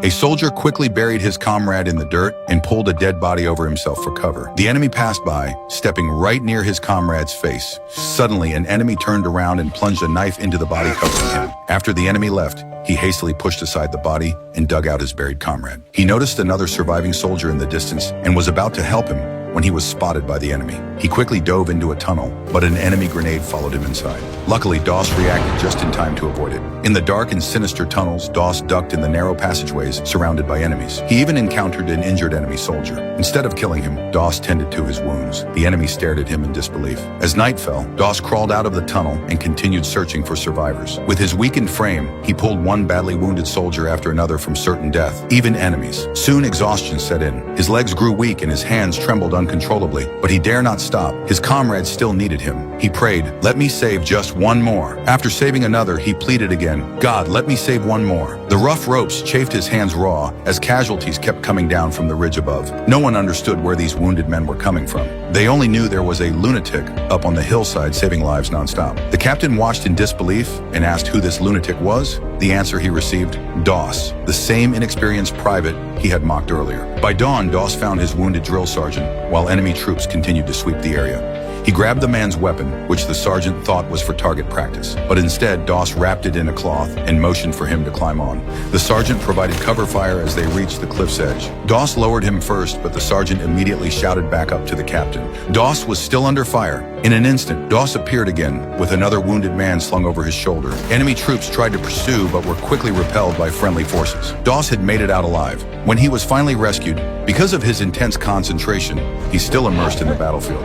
A soldier quickly buried his comrade in the dirt and pulled a dead body over himself for cover. The enemy passed by, stepping right near his comrade's face. Suddenly, an enemy turned around and plunged a knife into the body covering him. After the enemy left, he hastily pushed aside the body and dug out his buried comrade. He noticed another surviving soldier in the distance and was about to help him when he was spotted by the enemy. He quickly dove into a tunnel, but an enemy grenade followed him inside. Luckily, Doss reacted just in time to avoid it. In the dark and sinister tunnels, Doss ducked in the narrow passageways surrounded by enemies. He even encountered an injured enemy soldier. Instead of killing him, Doss tended to his wounds. The enemy stared at him in disbelief. As night fell, Doss crawled out of the tunnel and continued searching for survivors. With his weakened frame, he pulled one badly wounded soldier after another from certain death, even enemies. Soon exhaustion set in. His legs grew weak and his hands trembled uncontrollably, but he dare not stop. His comrades still needed him. He prayed, "Let me save just one more." After saving another, he pleaded again, "God, let me save one more." The rough ropes chafed his hands raw as casualties kept coming down from the ridge above. No one understood where these wounded men were coming from. They only knew there was a lunatic up on the hillside saving lives nonstop. The captain watched in disbelief and asked who this lunatic was. The answer he received, Doss, the same inexperienced private he had mocked earlier. By dawn, Doss found his wounded drill sergeant, while enemy troops continued to sweep the area. He grabbed the man's weapon, which the sergeant thought was for target practice, but instead Doss wrapped it in a cloth and motioned for him to climb on. The sergeant provided cover fire as they reached the cliff's edge. Doss lowered him first, but the sergeant immediately shouted back up to the captain. Doss was still under fire. In an instant, Doss appeared again, with another wounded man slung over his shoulder. Enemy troops tried to pursue, but were quickly repelled by friendly forces. Doss had made it out alive. When he was finally rescued, because of his intense concentration, he's still immersed in the battlefield.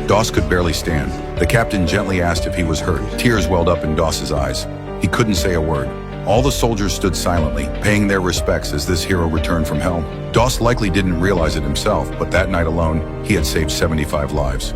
Doss could barely stand. The captain gently asked if he was hurt. Tears welled up in Doss's eyes. He couldn't say a word. All the soldiers stood silently, paying their respects as this hero returned from hell. Doss likely didn't realize it himself, but that night alone, he had saved 75 lives.